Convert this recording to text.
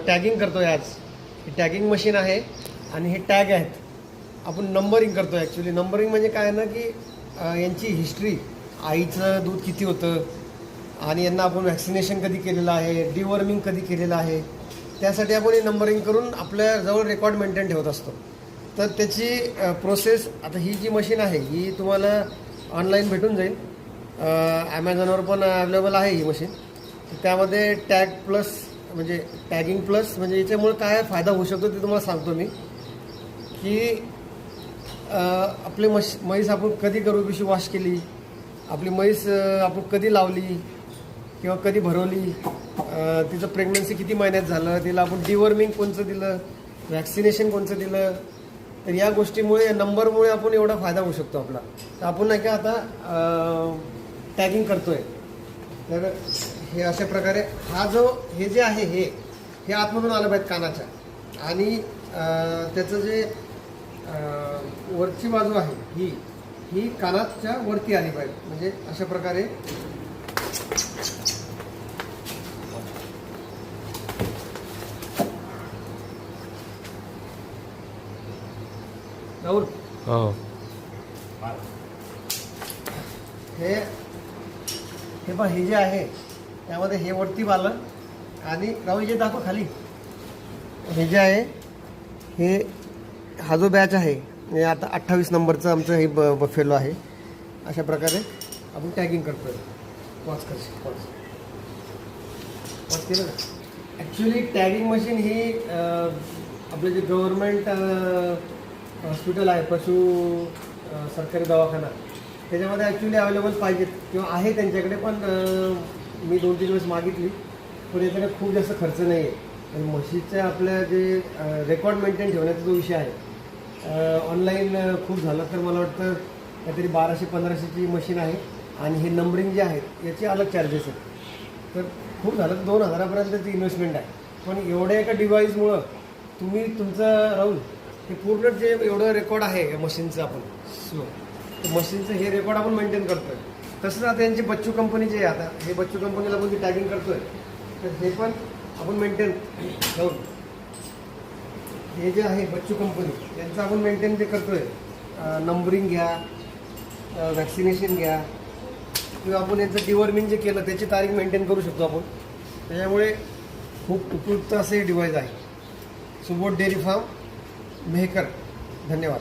Tagging करतो आहे आज. ही टॅगिंग मशीन आहे आणि हे टॅग आहेत. आपण नंबरिंग करतो आहे. ॲक्च्युली नंबरिंग म्हणजे काय ना की यांची हिस्ट्री, आईचं दूध किती होतं आणि यांना आपण व्हॅक्सिनेशन कधी केलेलं आहे, डिवॉर्मिंग कधी केलेलं आहे, त्यासाठी आपण हे नंबरिंग करून आपल्याजवळ रेकॉर्ड मेंटेन ठेवत असतो. तर त्याची प्रोसेस, आता ही जी मशीन आहे ही तुम्हाला ऑनलाईन भेटून जाईल. ॲमेझॉनवर पण अवेलेबल आहे ही मशीन. त्यामध्ये टॅग प्लस म्हणजे टॅगिंग प्लस म्हणजे याच्यामुळे काय फायदा होऊ शकतो ते तुम्हाला सांगतो मी. की आपली म्हैस आपण कधी गर्भपिशवी वॉश केली, आपली म्हैस आपण कधी लावली किंवा कधी भरवली, तिचं प्रेग्नन्सी किती महिन्यात झालं, तिला आपण डिवॉर्मिंग कोणचं दिलं, व्हॅक्सिनेशन कोणचं दिलं, तर या गोष्टीमुळे नंबरमुळे आपण एवढा फायदा होऊ शकतो आपला. तर आपण नाही का आता टॅगिंग करतो आहे. तर हे अशा प्रकारे हे जे आहे हे आतमधून आलं पाहिजे कानाच्या, आणि त्याचं जे वरची बाजू आहे ही कानाच्या वरती आली पाहिजे. म्हणजे अशा प्रकारे राहुल हे पण हे जे आहे त्यामध्ये हे वरती आलं आणि राहुल जे दाखव खाली. हे जे आहे हा जो बॅच आहे हे आता 28 नंबरचं आमचं हे बफेलो आहे. अशा प्रकारे आपण टॅगिंग करतोय. वॉच केलं ना. ॲक्च्युली टॅगिंग मशीन ही आपलं जे गव्हर्नमेंट हॉस्पिटल आहे, पशु सरकारी दवाखाना, त्याच्यामध्ये ॲक्च्युली अवेलेबल पाहिजेत किंवा आहे त्यांच्याकडे. पण मी 2-3 वेळेस मागितली, पण याच्याकडे खूप जास्त खर्च नाही आहे. आणि म्हशीच्या आपल्या जे रेकॉर्ड मेंटेन ठेवण्याचा जो विषय आहे, ऑनलाईन खूप झालं तर मला वाटतं काहीतरी 1200-1500ची मशीन आहे. आणि हे नंबरिंग जे आहेत याचे अलग चार्जेस आहेत. तर खूप झालं तर 2000पर्यंतची इन्व्हेस्टमेंट आहे. पण एवढ्या एका डिव्हाइसमुळं तुम्ही तुमचं राहुल हे पूर्ण जे एवढं रेकॉर्ड आहे या मशीनचं, आपण मशीनचं हे रेकॉर्ड आपण मेंटेन करतो आहे. तसंच आता यांची बच्चू कंपनी जे आहे, आता हे बच्चू कंपनीला पण टॅगिंग करतो आहे, तर हे पण आपण मेंटेन राहुल, हे जे आहे बच्चू कंपनी यांचं आपण मेंटेन जे करतो आहे, नंबरिंग घ्या, व्हॅक्सिनेशन घ्या, किंवा आपण यांचं डिवॉर्मिंग जे केलं त्याची तारीख मेंटेन करू शकतो आपण. त्याच्यामुळे खूप उपयुक्त असे डिव्हाइस आहे. Subodh dairy farm, Mehkar. धन्यवाद.